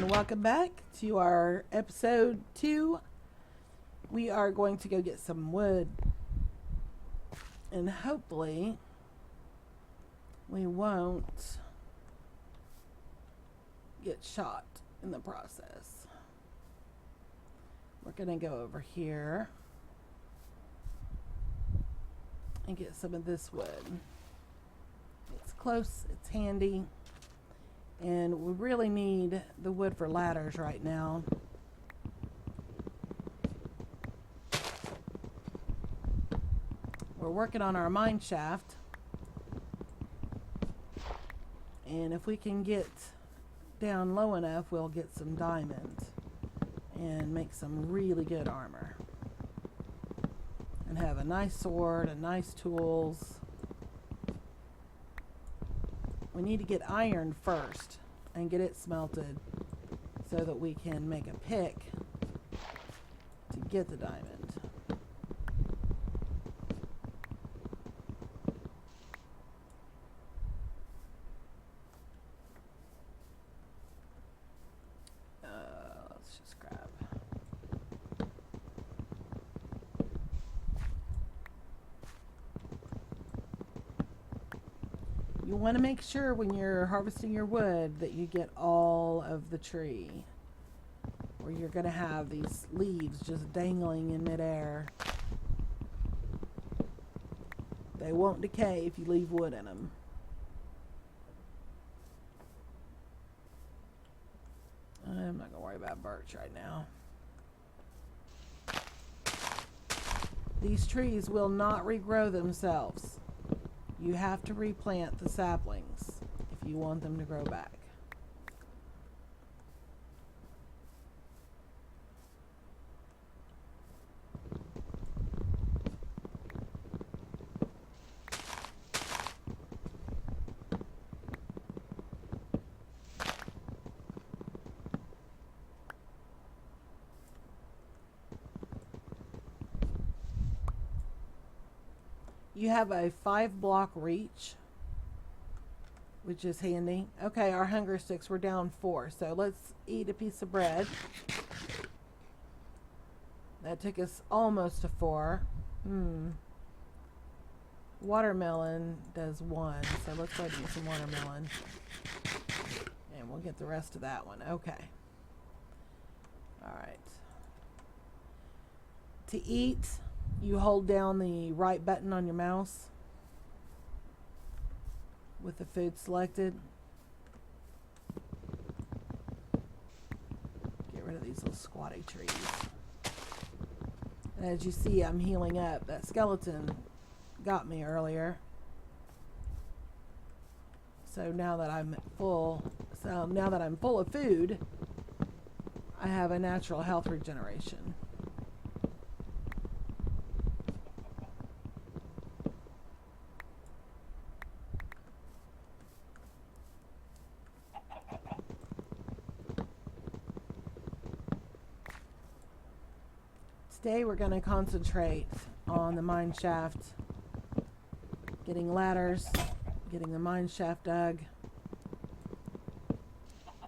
welcome back to our episode 2. We are going to go get some wood, and hopefully we won't get shot in the process. We're going to go over here and get some of this wood. It's close, it's handy, and we really need the wood for ladders right now. We're working on our mine shaft, and if we can get down low enough, we'll get some diamonds and make some really good armor and have a nice sword and nice tools. We need to get iron first and get it smelted so that we can make a pick to get the diamond. Let's just grab. You want to make sure when you're harvesting your wood that you get all of the tree, or you're going to have these leaves just dangling in midair. They won't decay if you leave wood in them. I'm not going to worry about birch right now. These trees will not regrow themselves. You have to replant the saplings if you want them to grow back. You have a 5-block reach, which is handy. Okay, our hunger sticks were down 4, so let's eat a piece of bread. That took us almost to 4. Watermelon does 1, so let's go ahead and eat some watermelon. And we'll get the rest of that one. Okay. Alright. To eat, you hold down the right button on your mouse with the food selected. Get rid of these little squatty trees. And as you see, I'm healing up. That skeleton got me earlier. So now that I'm full of food, I have a natural health regeneration. Today we're going to concentrate on the mine shaft, getting ladders, getting the mine shaft dug,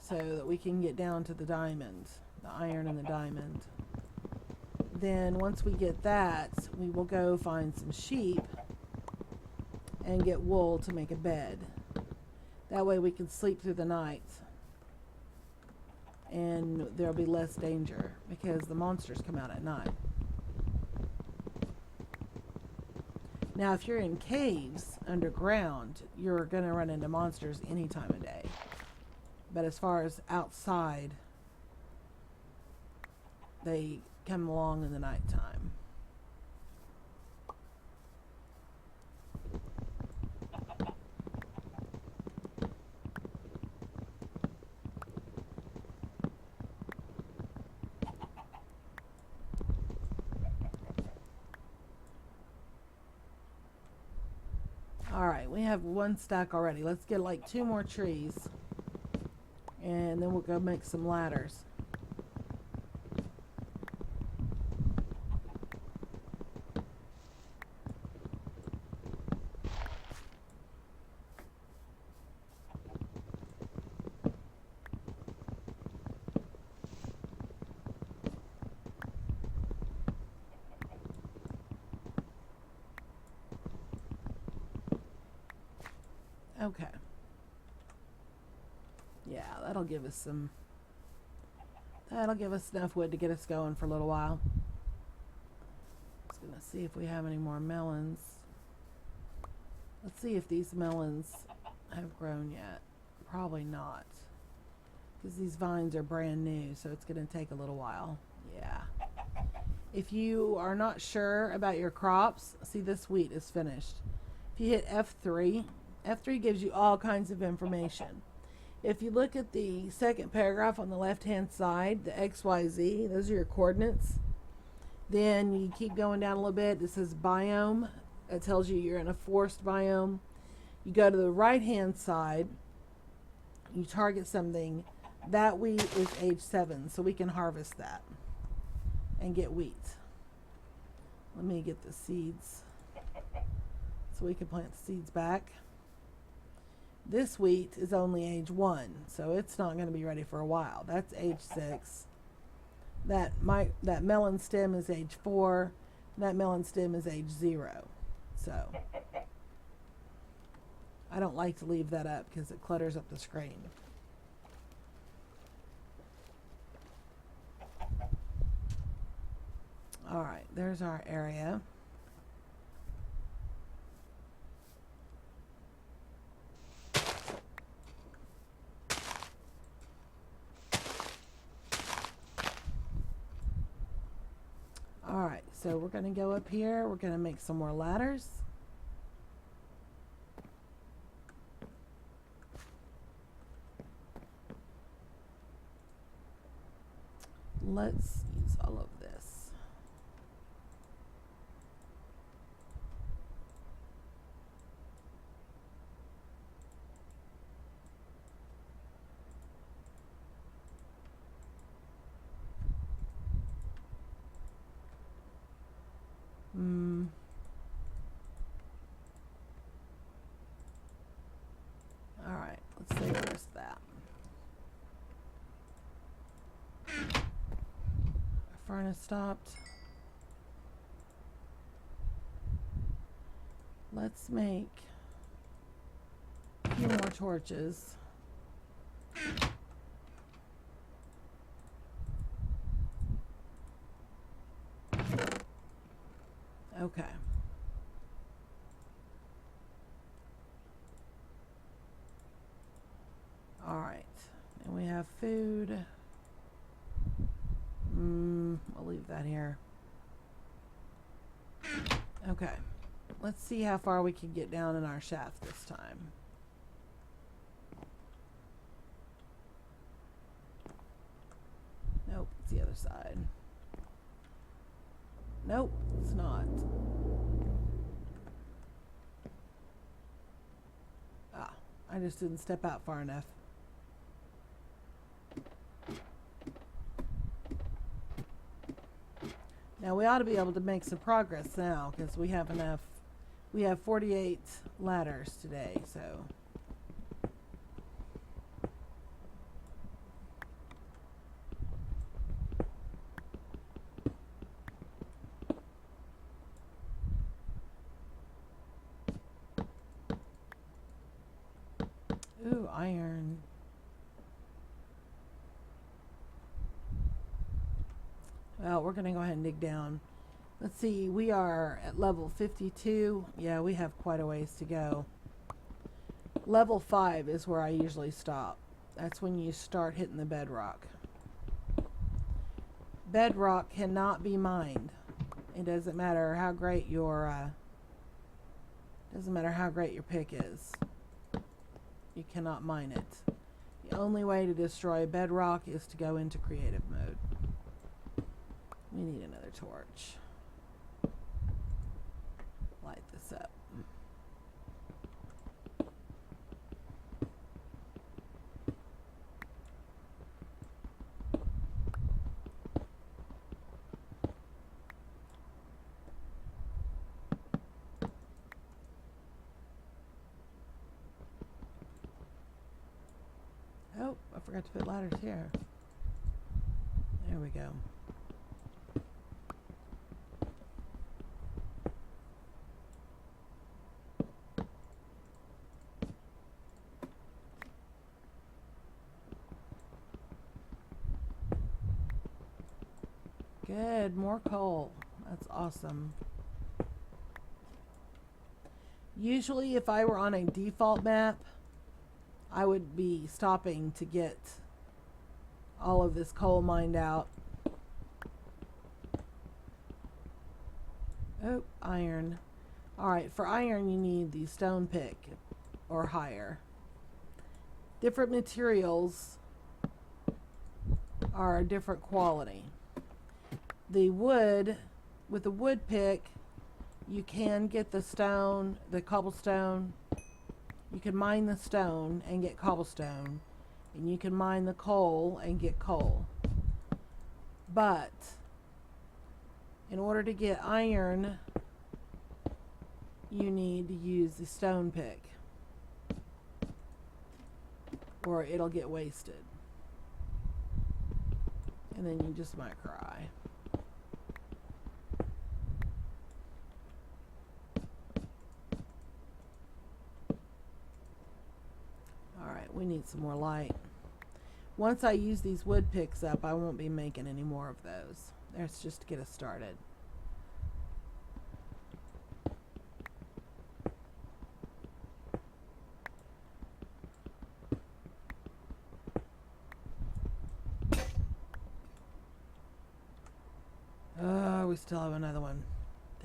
so that we can get down to the diamond, the iron and the diamond. Then once we get that, we will go find some sheep and get wool to make a bed. That way we can sleep through the night and there'll be less danger because the monsters come out at night. Now, if you're in caves underground, you're going to run into monsters any time of day. But as far as outside, they come along in the nighttime. Alright, we have 1 stack already. Let's get like 2 more trees. And then we'll go make some ladders. Okay. Yeah, that'll give us enough wood to get us going for a little while. Just gonna see if we have any more melons. Let's see if these melons have grown yet. Probably not, because these vines are brand new, so it's gonna take a little while. Yeah. If you are not sure about your crops, see, this wheat is finished. If you hit F3, F3 gives you all kinds of information. If you look at the second paragraph on the left-hand side, the XYZ, those are your coordinates. Then you keep going down a little bit. It says biome. It tells you you're in a forest biome. You go to the right-hand side. You target something. That wheat is age 7, so we can harvest that and get wheat. Let me get the seeds so we can plant the seeds back. This wheat is only age 1, so it's not going to be ready for a while. That's age 6. That melon stem is age 4. That melon stem is age 0. So I don't like to leave that up because it clutters up the screen. All right, there's our area. All right, so we're going to go up here. We're going to make some more ladders. Let's use all of this. All right, let's save the rest of that. Our furnace stopped. Let's make a few more torches. Okay. All right. And we have food. I'll leave that here. Okay. Let's see how far we can get down in our shaft this time. Nope, it's the other side. Nope, it's not. Ah, I just didn't step out far enough. Now we ought to be able to make some progress now because we have enough. We have 48 ladders today, so. Ooh, iron. Well, we're going to go ahead and dig down. Let's see, we are at level 52. Yeah, we have quite a ways to go. Level 5 is where I usually stop. That's when you start hitting the bedrock. Bedrock cannot be mined. It doesn't matter how great your pick is. You cannot mine it. The only way to destroy bedrock is to go into creative mode. We need another torch. Light this up. Oh, I forgot to put ladders here. There we go. Good, more coal. That's awesome. Usually if I were on a default map, I would be stopping to get all of this coal mined out. Oh, iron. Alright, for iron you need the stone pick or higher. Different materials are a different quality. The wood, with the wood pick, you can get the stone, the cobblestone. You can mine the stone and get cobblestone. And you can mine the coal and get coal. But in order to get iron, you need to use the stone pick, or it'll get wasted. And then you just might cry. Alright, we need some more light. Once I use these wood picks up, I won't be making any more of those. That's just to get us started. Oh, we still have another one.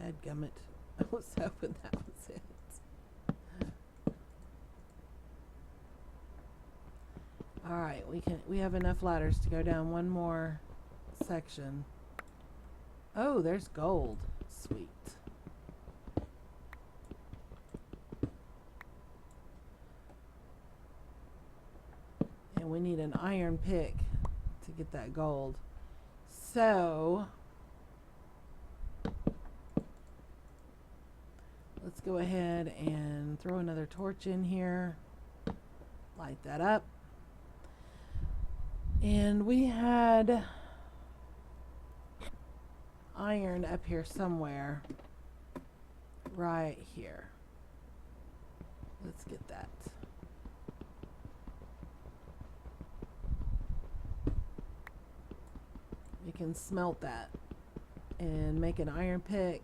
Dadgummit. I was hoping that was it. Alright, we have enough ladders to go down one more section. Oh, there's gold. Sweet. And we need an iron pick to get that gold. So let's go ahead and throw another torch in here. Light that up. And we had iron up here somewhere. Right here. Let's get that. We can smelt that and make an iron pick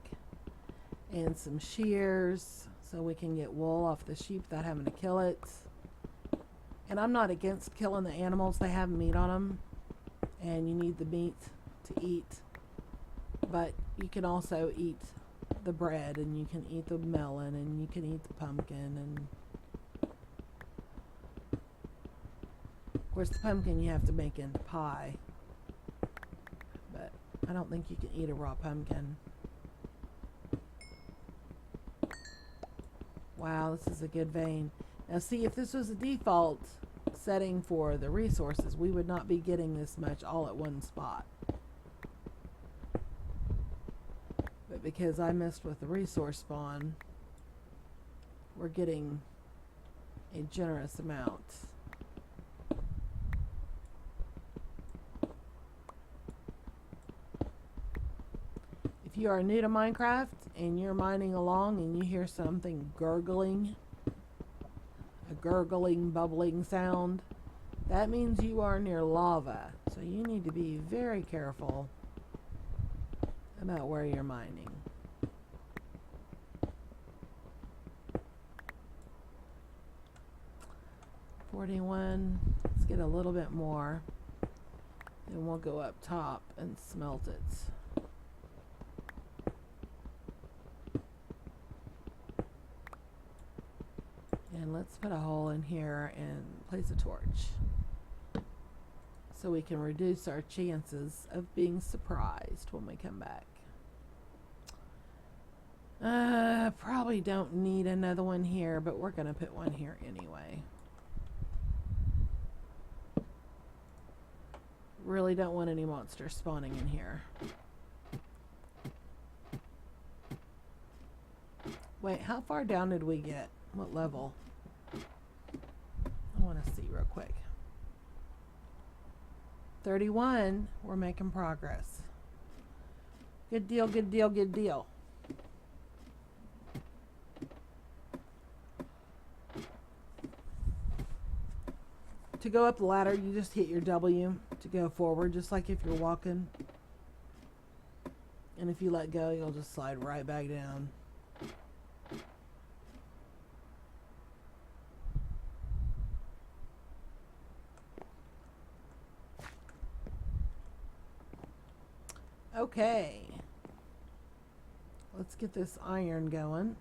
and some shears so we can get wool off the sheep without having to kill it. And I'm not against killing the animals. They have meat on them, and you need the meat to eat. But you can also eat the bread, and you can eat the melon, and you can eat the pumpkin. And of course, the pumpkin you have to make into pie. But I don't think you can eat a raw pumpkin. Wow, this is a good vein. Now see, if this was a default setting for the resources, we would not be getting this much all at one spot. But because I messed with the resource spawn, we're getting a generous amount. If you are new to Minecraft and you're mining along and you hear something gurgling, a gurgling, bubbling sound, that means you are near lava. So you need to be very careful about where you're mining. $41. Let's get a little bit more. Then we'll go up top and smelt it. And let's put a hole in here and place a torch so we can reduce our chances of being surprised when we come back. Probably don't need another one here, but we're gonna put one here anyway. Really don't want any monsters spawning in here. Wait, how far down did we get? What level? I want to see real quick. 31. We're making progress. Good deal, good deal, good deal. To go up the ladder, you just hit your W to go forward, just like if you're walking. And if you let go, you'll just slide right back down. Okay. Let's get this iron going.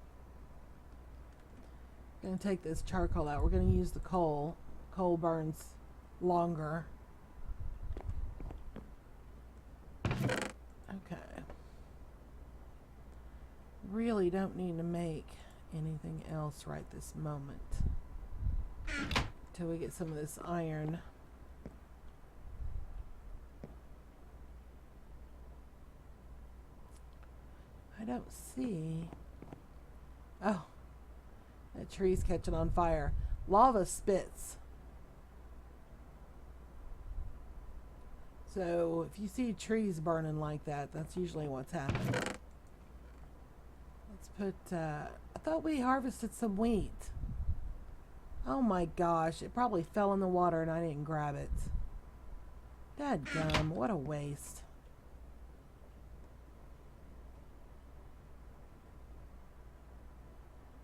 Gonna take this charcoal out. We're gonna use the coal. Coal burns longer. Okay. Really don't need to make anything else right this moment. Till we get some of this iron. I don't see. Oh, that tree's catching on fire. Lava spits. So if you see trees burning like that, that's usually what's happening. Let's put, I thought we harvested some wheat. Oh my gosh, it probably fell in the water and I didn't grab it. Dadgum, what a waste.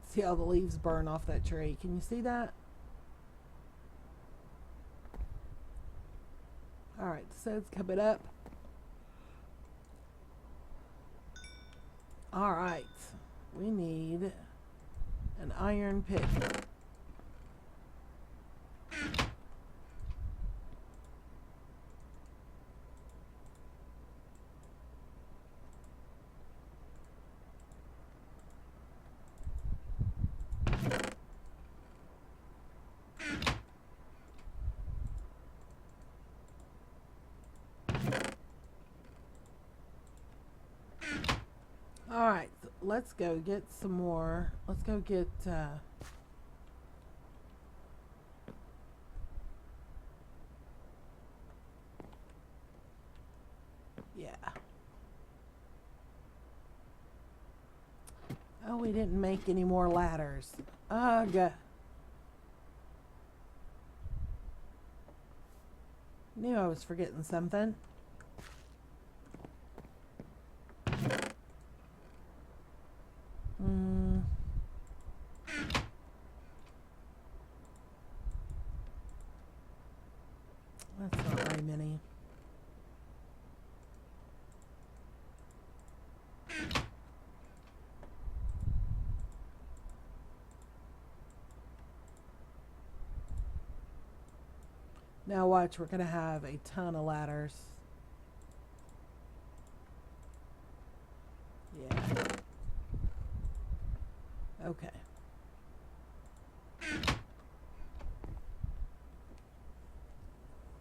See how the leaves burn off that tree. Can you see that? Alright, so it's coming up. Alright, we need an iron pick. Alright, let's go get some more. Let's go get, yeah. Oh, we didn't make any more ladders. Ugh. Knew I was forgetting something. That's not very many. Now watch, we're going to have a ton of ladders. Yeah. Okay.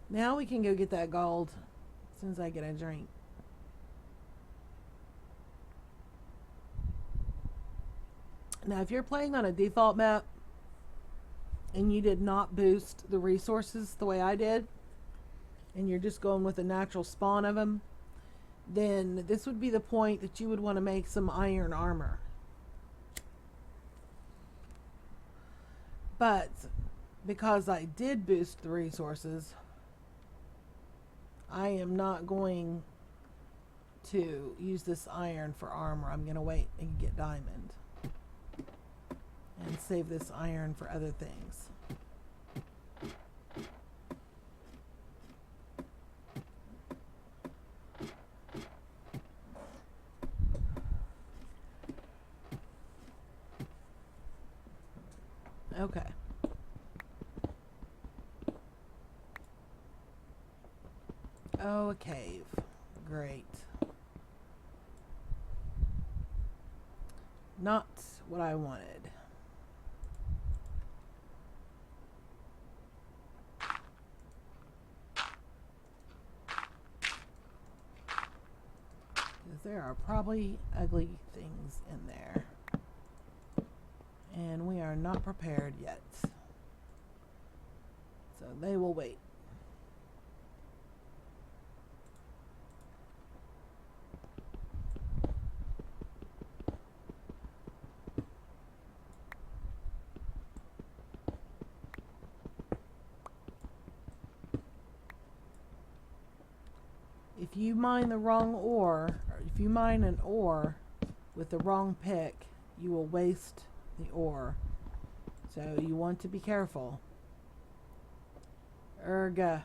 Now we can go get that gold as soon as I get a drink. Now if you're playing on a default map and you did not boost the resources the way I did, and you're just going with a natural spawn of them, then this would be the point that you would want to make some iron armor. But because I did boost the resources, I am not going to use this iron for armor. I'm going to wait and get diamond and save this iron for other things. Okay. Oh, a cave. Great. Not what I wanted. Because there are probably ugly things in there. And we are not prepared yet. So they will wait. If you mine the wrong ore, or If you mine an ore with the wrong pick, you will waste the ore. So you want to be careful. Erga.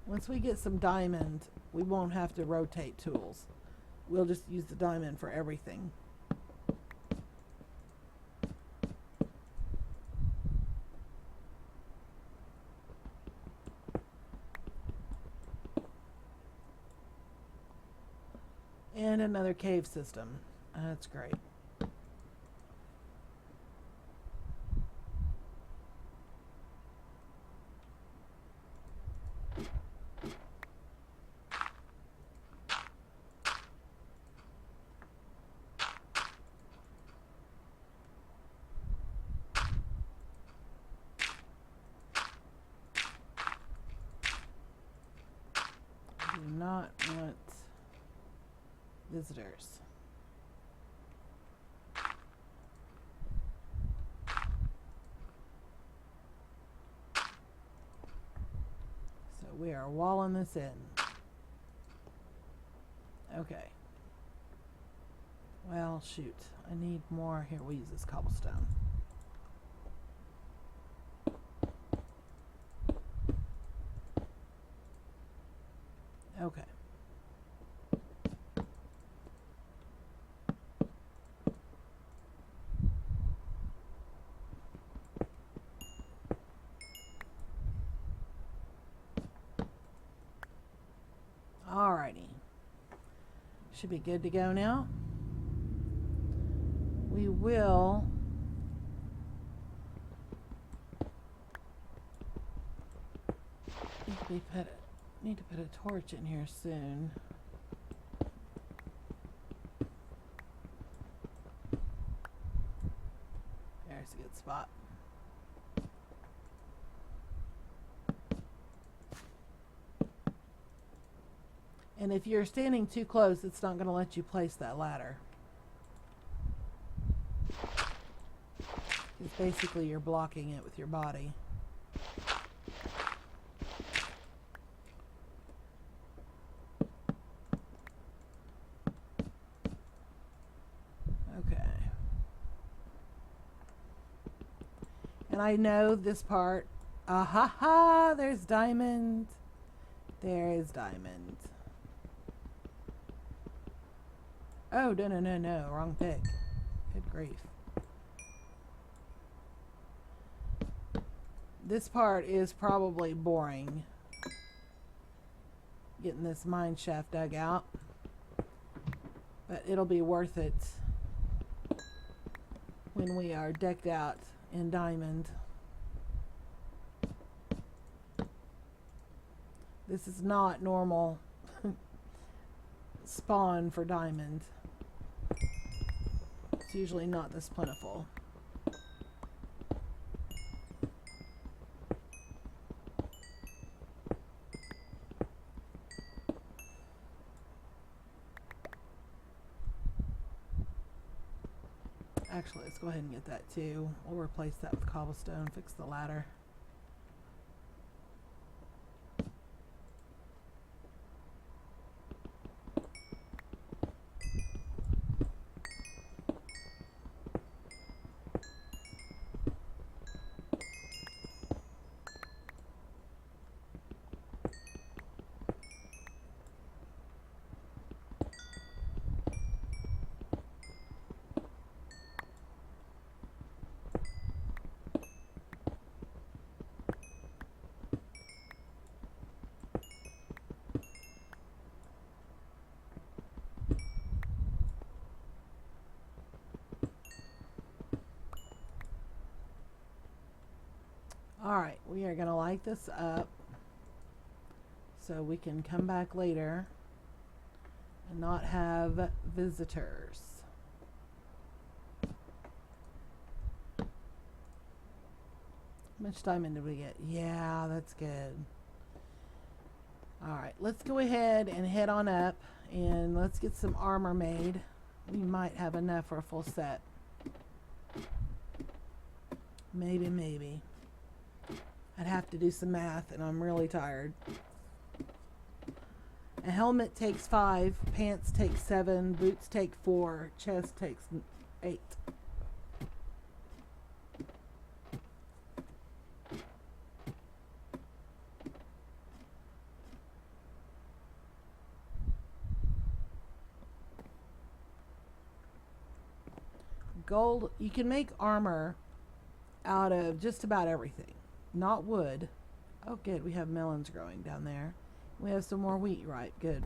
Once we get some diamond, we won't have to rotate tools. We'll just use the diamond for everything. And another cave system. That's great. Do not want visitors. So we are walling this in. Okay. Well, shoot. I need more. Here, we'll use this cobblestone. Okay. Alrighty. Should be good to go now. We will need to put a torch in here soon. There's a good spot. And if you're standing too close, it's not going to let you place that ladder. It's basically you're blocking it with your body. Okay. And I know this part. Ah ha ha! There's diamond. There is diamond. Oh, no. Wrong pick. Good grief. This part is probably boring. Getting this mine shaft dug out. But it'll be worth it when we are decked out in diamond. This is not normal spawn for diamond. It's usually not this plentiful. Actually, let's go ahead and get that too. We'll replace that with cobblestone, fix the ladder. Alright, we are going to light this up so we can come back later and not have visitors. How much diamond did we get? Yeah, that's good. Alright, let's go ahead and head on up and let's get some armor made. We might have enough for a full set. Maybe, maybe. I'd have to do some math and I'm really tired. A helmet takes 5, pants take 7, boots take 4, chest takes 8. Gold, you can make armor out of just about everything. Not wood. Oh good, we have melons growing down there. We have some more wheat, right? Good.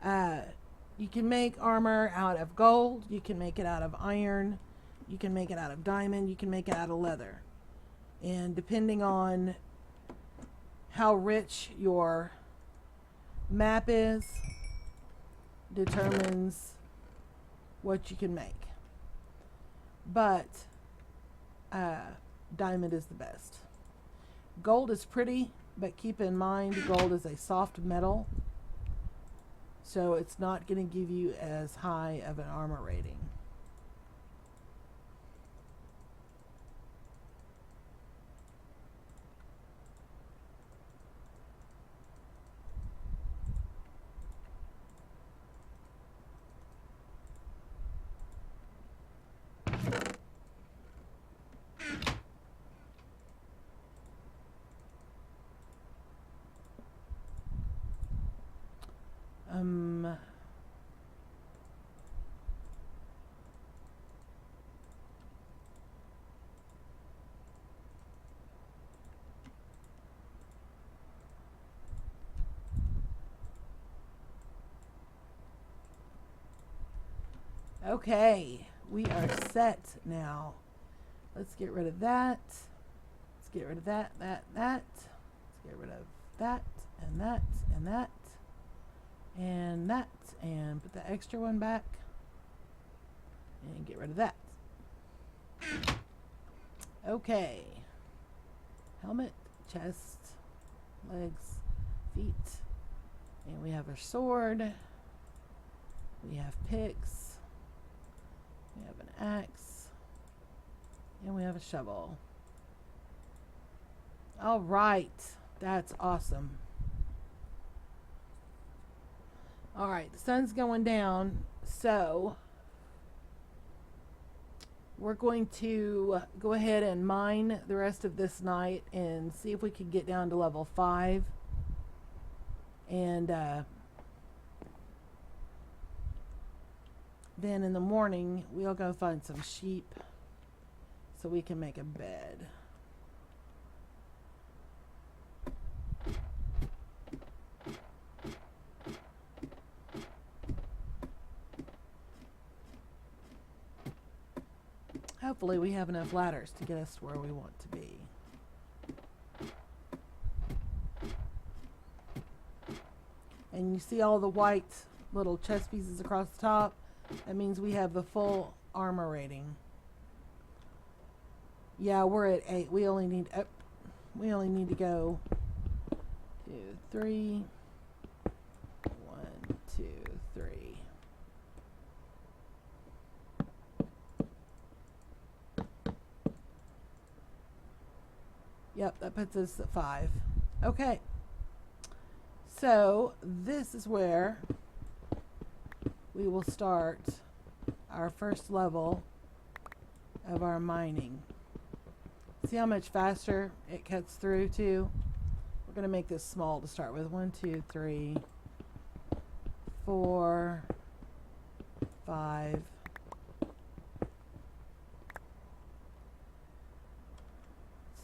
You can make armor out of gold. You can make it out of iron. You can make it out of diamond. You can make it out of leather. And depending on how rich your map is, determines what you can make. But diamond is the best. Gold is pretty, but keep in mind gold is a soft metal, so it's not going to give you as high of an armor rating. Okay, we are set now. Let's get rid of that. Let's get rid of that. Let's get rid of that, and that, and that, and that, and put the extra one back, and get rid of that. Okay. Helmet, chest, legs, feet, and we have our sword. We have picks. We have an axe. And we have a shovel. All right. That's awesome. All right. The sun's going down. So we're going to go ahead and mine the rest of this night and see if we can get down to level 5. And then in the morning, we'll go find some sheep so we can make a bed. Hopefully we have enough ladders to get us to where we want to be. And you see all the white little chest pieces across the top? That means we have the full armor rating. Yeah, we're at 8. We only need to go 2, 3. 1, 2, 3. Yep, that puts us at 5. Okay. So, this is where we will start our first level of our mining. See how much faster it cuts through too? We're going to make this small to start with. 1, 2, 3, 4, 5. Let's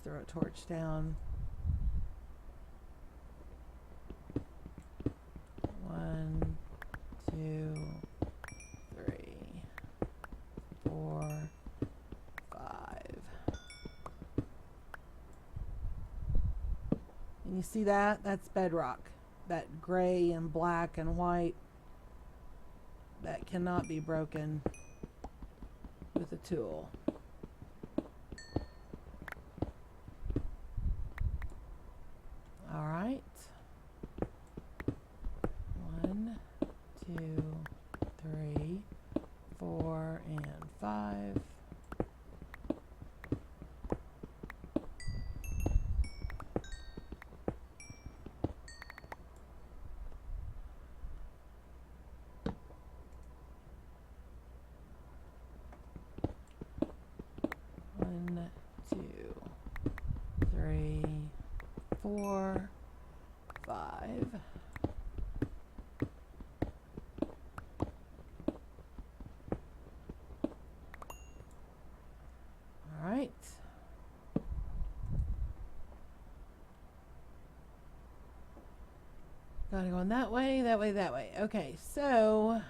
throw a torch down. 1, 2, 3, 4, 5. And you see that? That's bedrock. That gray and black and white. That cannot be broken with a tool. All right. 1, 2, 3, 4, and 5. One, 2, 3, 4, 5. All right. Gotta go on that way, that way, that way. Okay, so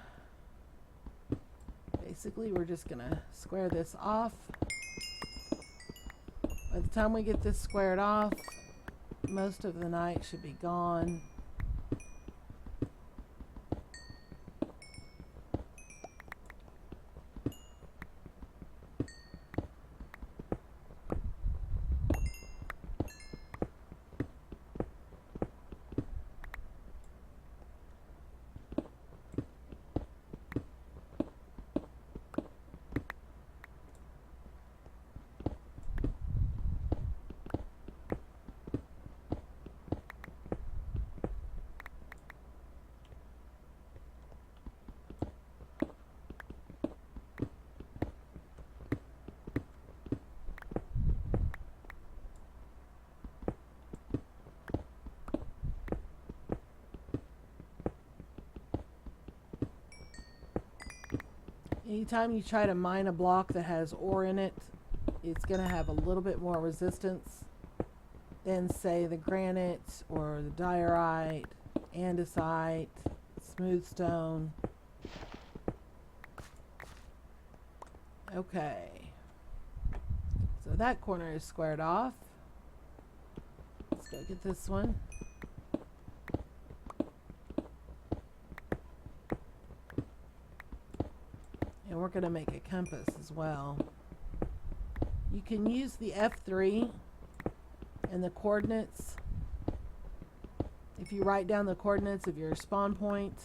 basically we're just gonna square this off. By the time we get this squared off, most of the night should be gone. Anytime you try to mine a block that has ore in it, it's going to have a little bit more resistance than, say, the granite or the diorite, andesite, smooth stone. Okay. So that corner is squared off. Let's go get this one. And we're going to make a compass as well. You can use the F3 and the coordinates. If you write down the coordinates of your spawn point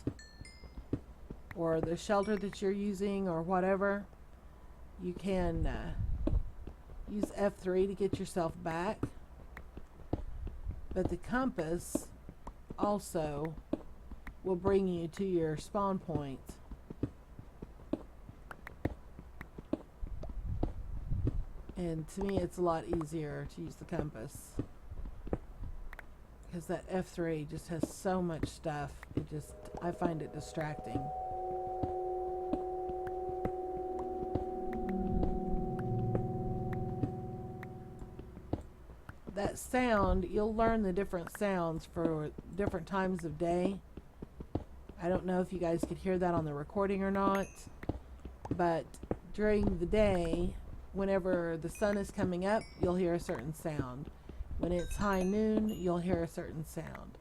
or the shelter that you're using or whatever, you can use F3 to get yourself back. But the compass also will bring you to your spawn point. And to me, it's a lot easier to use the compass because that F3 just has so much stuff. I find it distracting. That sound, you'll learn the different sounds for different times of day. I don't know if you guys could hear that on the recording or not, but during the day, whenever the sun is coming up, you'll hear a certain sound. When it's high noon, you'll hear a certain sound.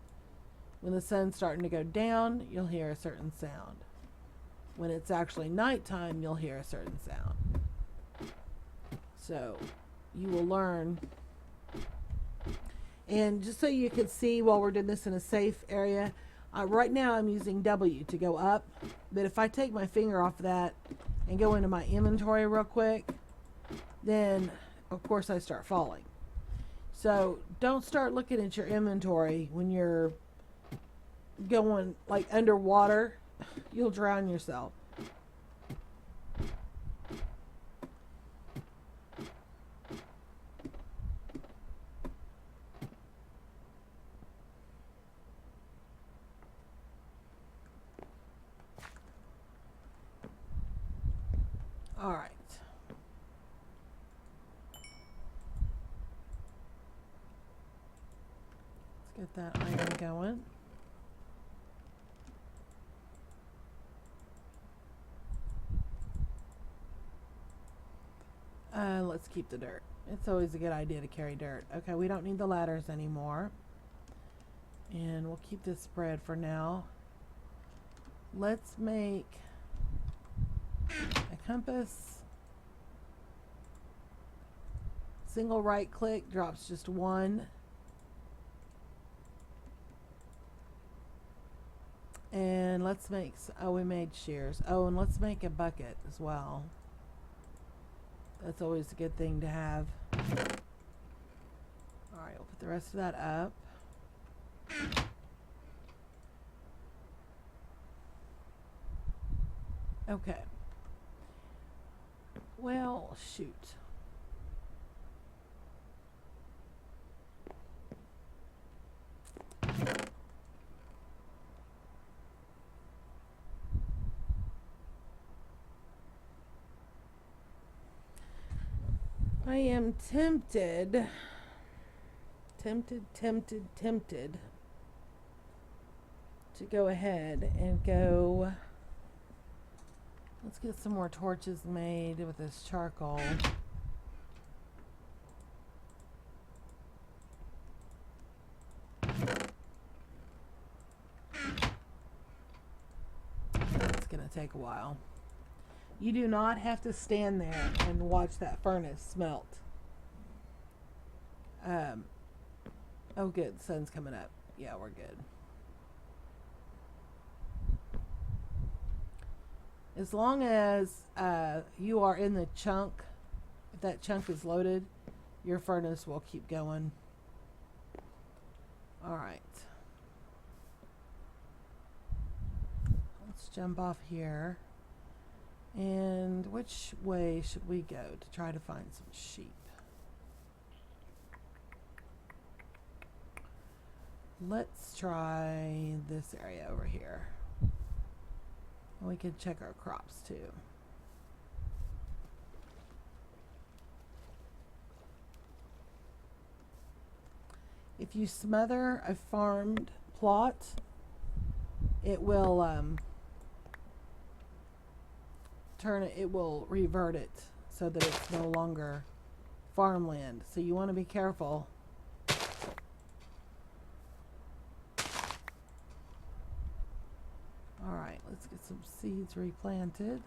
When the sun's starting to go down, you'll hear a certain sound. When it's actually nighttime, you'll hear a certain sound. So you will learn. And just so you can see while we're doing this in a safe area, right now I'm using W to go up. But if I take my finger off that and go into my inventory real quick, then of course I start falling. So don't start looking at your inventory when you're going like underwater. You'll drown yourself. All right. Let's get that iron going. Let's keep the dirt. It's always a good idea to carry dirt. Okay, we don't need the ladders anymore. And we'll keep this spread for now. Let's make a compass. Single right click drops just one. And let's make, oh, we made shears. Oh, and let's make a bucket as well. That's always a good thing to have. Alright, we'll put the rest of that up. Okay. Well, shoot. I am tempted to go ahead and go. Let's get some more torches made with this charcoal. It's gonna take a while. You do not have to stand there and watch that furnace smelt. Oh good, the sun's coming up. Yeah, we're good. As long as you are in the chunk, if that chunk is loaded, your furnace will keep going. Alright. Let's jump off here. And which way should we go to try to find some sheep? Let's try this area over here. We can check our crops too. If you smother a farmed plot, it will it will revert it so that it's no longer farmland. So you want to be careful. Alright, let's get some seeds replanted.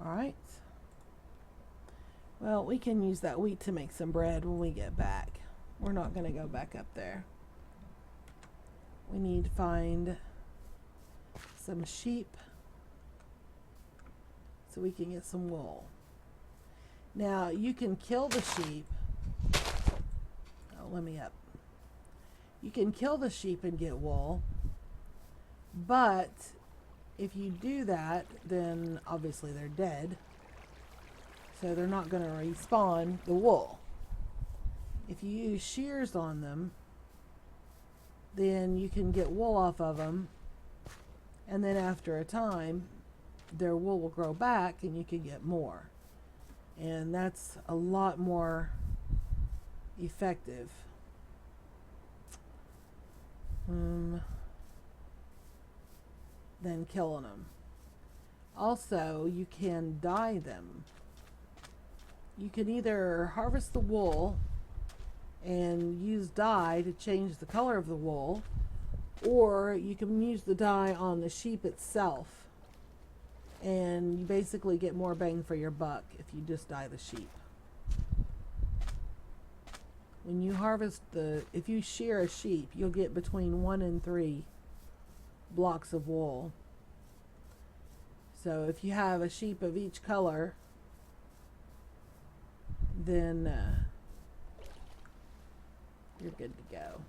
Alright. Well, we can use that wheat to make some bread when we get back. We're not going to go back up there. We need to find some sheep so we can get some wool. Now, you can kill the sheep. Oh, let me up. You can kill the sheep and get wool, but if you do that, then obviously they're dead, so they're not going to respawn the wool. If you use shears on them, then you can get wool off of them, and then after a time their wool will grow back and you can get more, and that's a lot more effective. Than killing them. Also, you can dye them. You can either harvest the wool and use dye to change the color of the wool, or you can use the dye on the sheep itself, and you basically get more bang for your buck if you just dye the sheep. When you harvest if you shear a sheep, you'll get between 1 and 3 blocks of wool. So if you have a sheep of each color, then you're good to go.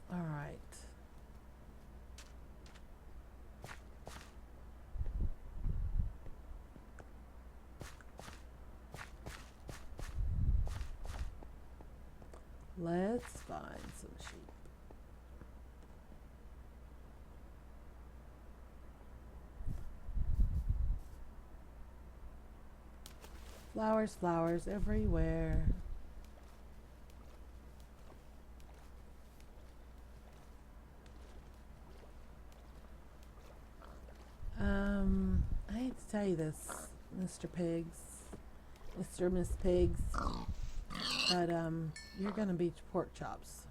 All right. Let's find some sheep. Flowers, flowers everywhere. I hate to tell you this, Mr. Pigs, Mr. and Miss Pigs, but you're gonna be pork chops.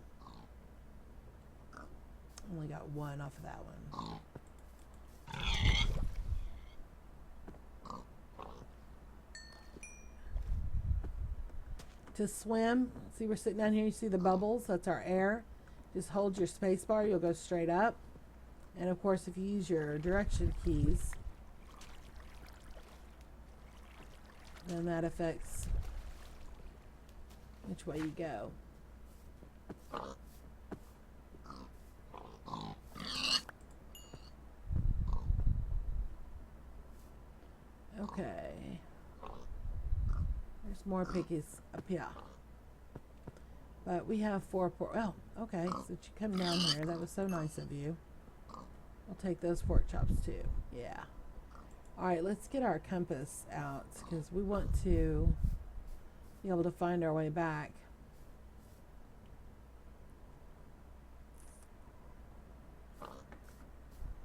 Only got one off of that one. To swim, see we're sitting down here, you see the bubbles, that's our air. Just hold your space bar, you'll go straight up. And of course if you use your direction keys, then that affects which way you go. Okay. There's more piggies up here. But we have 4 pork. Oh, okay. So you come down here. That was so nice of you. I'll take those pork chops too. Yeah. Alright, let's get our compass out because we want to be able to find our way back.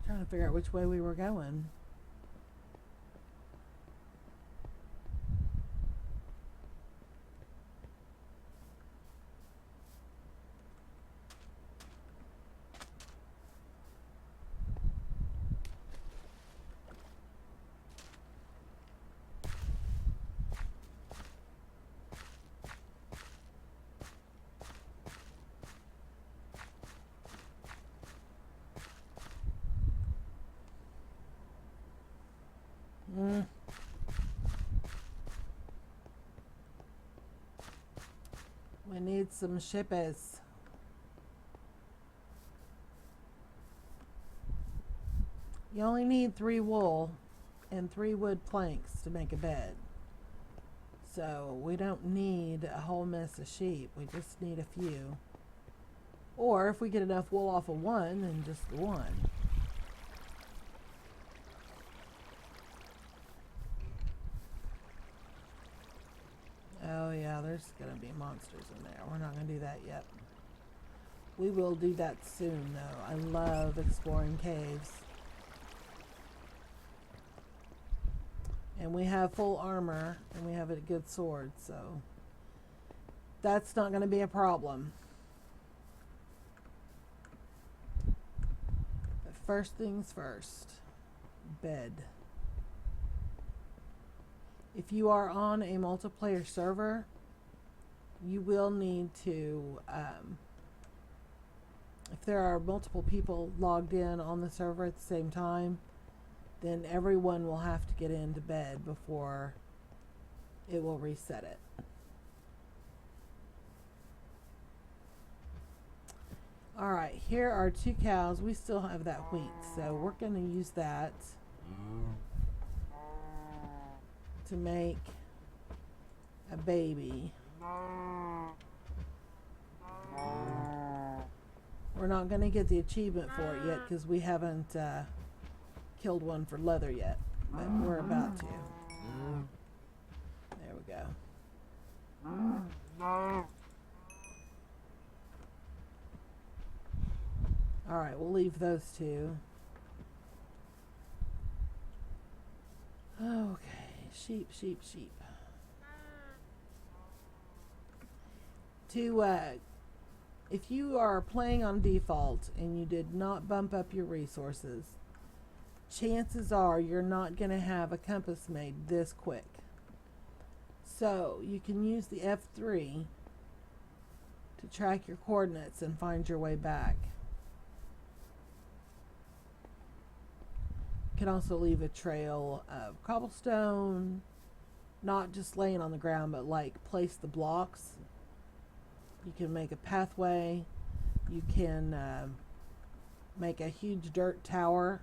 Trying to figure out which way we were going. We need some shippies. You only need 3 wool and 3 wood planks to make a bed. So we don't need a whole mess of sheep. We just need a few. Or if we get enough wool off of one, then just the one. Oh yeah, there's gonna be monsters in there. We're not gonna do that yet. We will do that soon though. I love exploring caves. And we have full armor and we have a good sword, so that's not gonna be a problem. But first things first, bed. If you are on a multiplayer server, you will need to, if there are multiple people logged in on the server at the same time, then everyone will have to get into bed before it will reset it. Alright, here are 2 cows. We still have that wheat, so we're going to use that to make a baby. We're not going to get the achievement for it yet because we haven't killed one for leather yet, but we're about to. There we go. Alright, we'll leave those 2. Okay. Sheep. If you are playing on default and you did not bump up your resources, chances are you're not going to have a compass made this quick. So you can use the F3 to track your coordinates and find your way back. You can also leave a trail of cobblestone, not just laying on the ground, but like place the blocks. You can make a pathway. You can make a huge dirt tower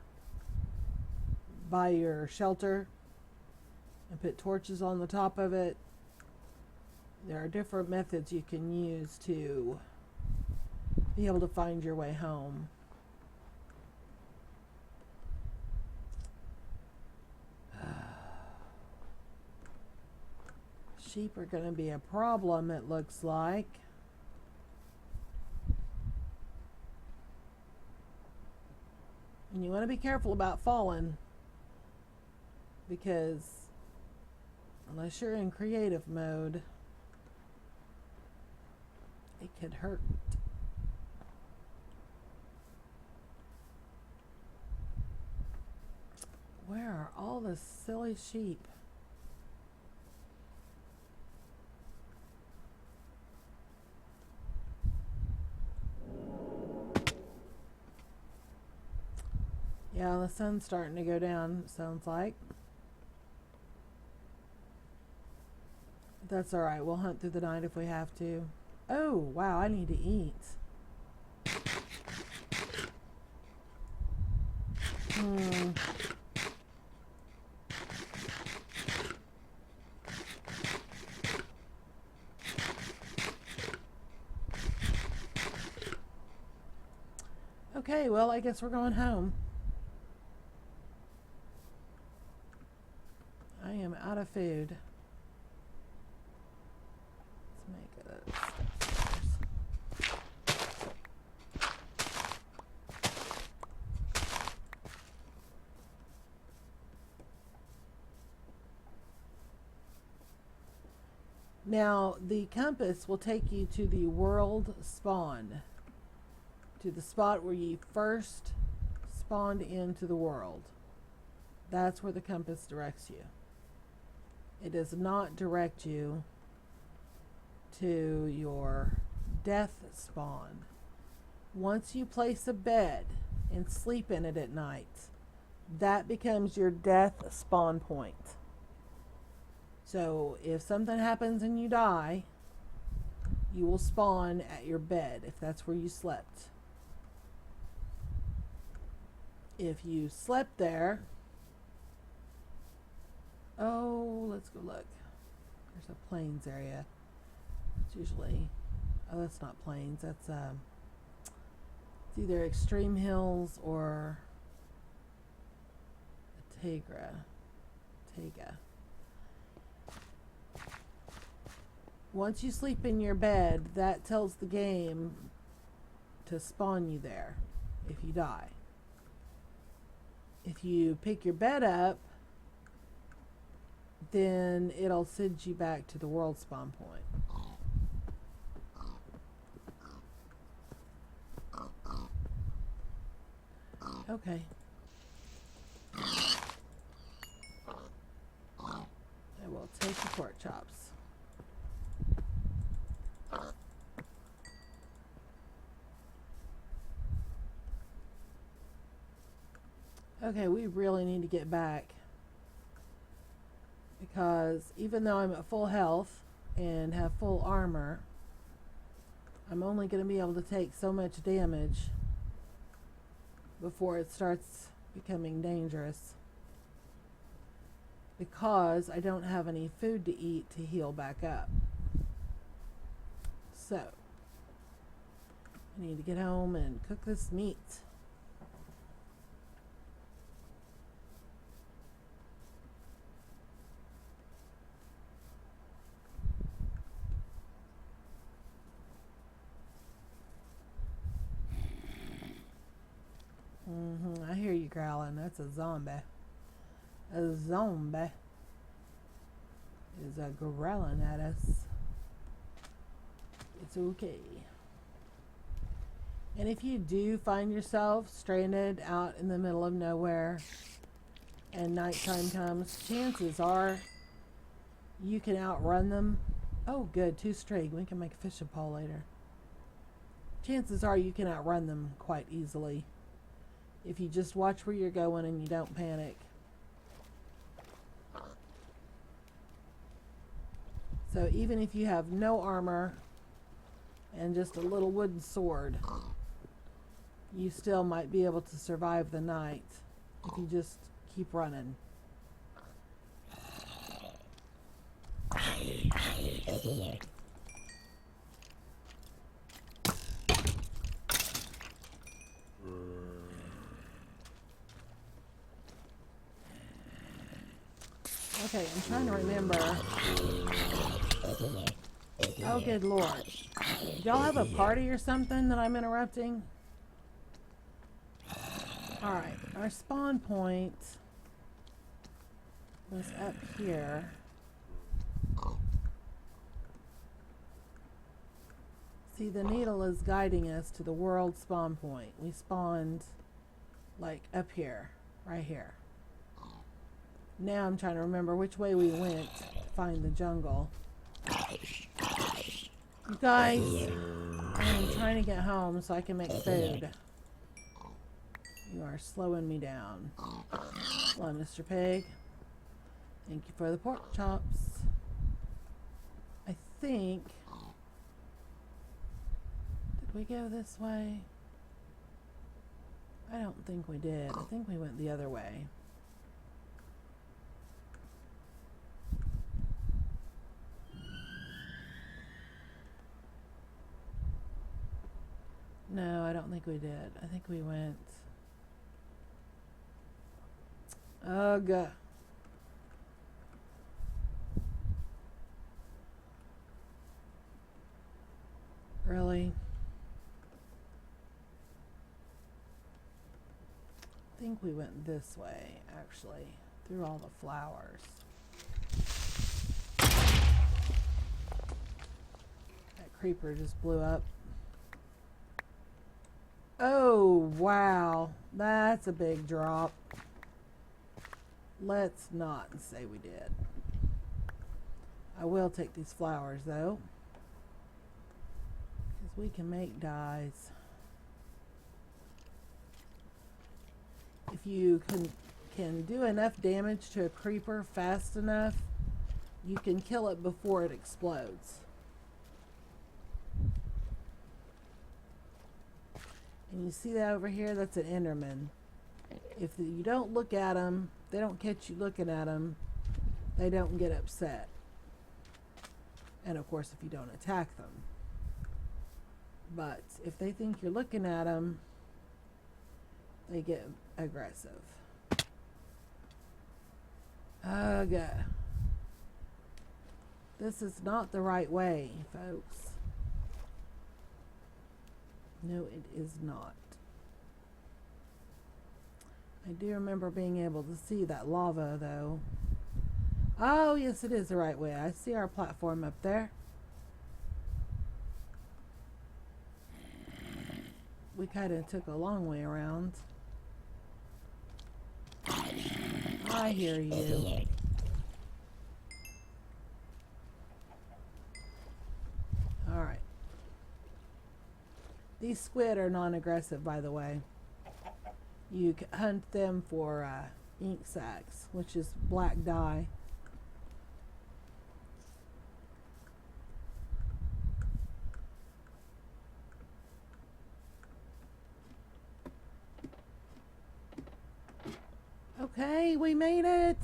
by your shelter and put torches on the top of it. There are different methods you can use to be able to find your way home. Sheep are going to be a problem, it looks like. And you want to be careful about falling, because unless you're in creative mode, it could hurt. Where are all the silly sheep? Yeah, the sun's starting to go down, sounds like. That's alright. We'll hunt through the night if we have to. Oh, wow, I need to eat. Okay, well, I guess we're going home. I am out of food. Let's make it upstairs. Now, the compass will take you to the world spawn, to the spot where you first spawned into the world. That's where the compass directs you. It does not direct you to your death spawn. Once you place a bed and sleep in it at night, that becomes your death spawn point. So if something happens and you die, you will spawn at your bed if that's where you slept. If you slept there, oh, let's go look. There's a plains area. It's usually, oh, that's not plains. That's it's either Extreme Hills or Taiga. Once you sleep in your bed, that tells the game to spawn you there if you die. If you pick your bed up, then it'll send you back to the world spawn point. Okay. I will take the pork chops. Okay, we really need to get back, because even though I'm at full health and have full armor, I'm only going to be able to take so much damage before it starts becoming dangerous, because I don't have any food to eat to heal back up. So I need to get home and cook this meat. I hear you growling. That's a zombie. A zombie is growling at us. It's okay. And if you do find yourself stranded out in the middle of nowhere and nighttime comes, chances are you can outrun them. Oh, good. 2 string. We can make a fishing pole later. Chances are you can outrun them quite easily if you just watch where you're going and you don't panic. So even if you have no armor and just a little wooden sword, you still might be able to survive the night if you just keep running. Okay, I'm trying to remember. Oh, good lord. Y'all have a party or something that I'm interrupting? Alright, our spawn point was up here. See, the needle is guiding us to the world spawn point. We spawned, like, up here. Right here. Now I'm trying to remember which way we went to find the jungle. You guys, I'm trying to get home so I can make food. You are slowing me down. Hello, Mr. Pig. Thank you for the pork chops. I think... Did we go this way? I don't think we did. I think we went the other way. No, I don't think we did. I think we went... Ugh. Really? I think we went this way, actually, through all the flowers. That creeper just blew up. Oh, wow. That's a big drop. Let's not say we did. I will take these flowers, though, because we can make dyes. If you can do enough damage to a creeper fast enough, you can kill it before it explodes. And you see that over here? That's an Enderman. If you don't look at them, they don't catch you looking at them, they don't get upset. And of course, if you don't attack them. But if they think you're looking at them, they get aggressive. Ugh. This is not the right way, folks. No, it is not. I do remember being able to see that lava, though. Oh, yes, it is the right way. I see our platform up there. We kind of took a long way around. I hear you. Alright. These squid are non-aggressive, by the way. You hunt them for ink sacs, which is black dye. Okay, we made it.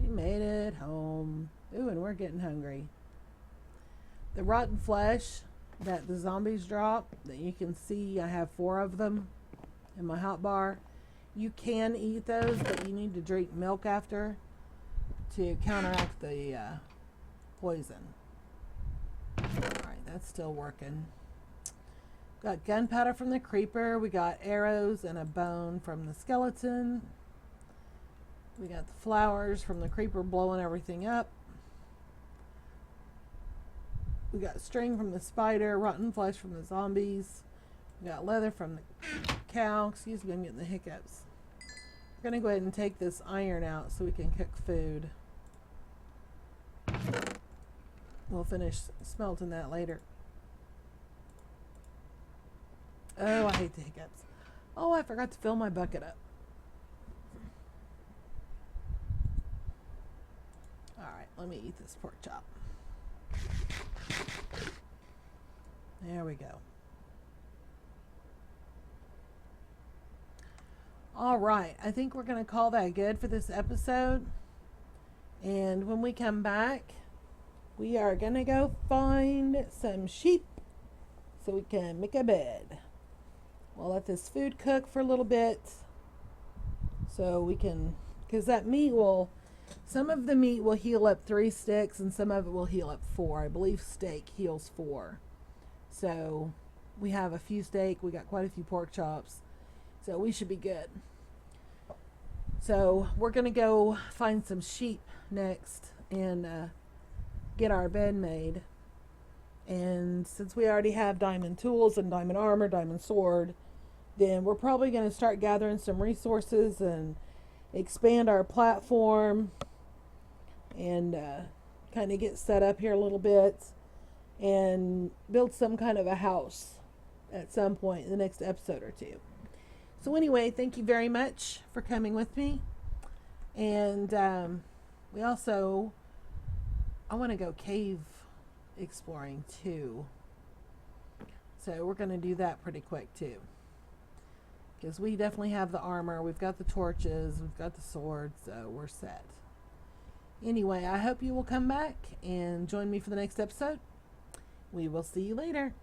We made it home. Ooh, and we're getting hungry. The rotten flesh that the zombies drop, that you can see, I have 4 of them in my hot bar. You can eat those, but you need to drink milk after to counteract the poison. Alright, that's still working. Got gunpowder from the creeper. We got arrows and a bone from the skeleton. We got the flowers from the creeper blowing everything up. We got string from the spider, rotten flesh from the zombies. We got leather from the cow. Excuse me, I'm getting the hiccups. We're going to go ahead and take this iron out so we can cook food. We'll finish smelting that later. Oh, I hate the hiccups. Oh, I forgot to fill my bucket up. Alright, let me eat this pork chop. There we go. Alright, I think we're going to call that good for this episode. And when we come back, we are going to go find some sheep so we can make a bed. We'll let this food cook for a little bit so we can, because that meat will, some of the meat will heal up 3 sticks and some of it will heal up 4. I believe steak heals 4. So we have a few steak, we got quite a few pork chops, so we should be good. So we're going to go find some sheep next and get our bed made. And since we already have diamond tools and diamond armor, diamond sword, then we're probably going to start gathering some resources and expand our platform and kind of get set up here a little bit and build some kind of a house at some point in the next episode or 2. So anyway, thank you very much for coming with me. And we also, I want to go cave exploring too. So we're going to do that pretty quick too. Because we definitely have the armor, we've got the torches, we've got the swords, so we're set. Anyway, I hope you will come back and join me for the next episode. We will see you later.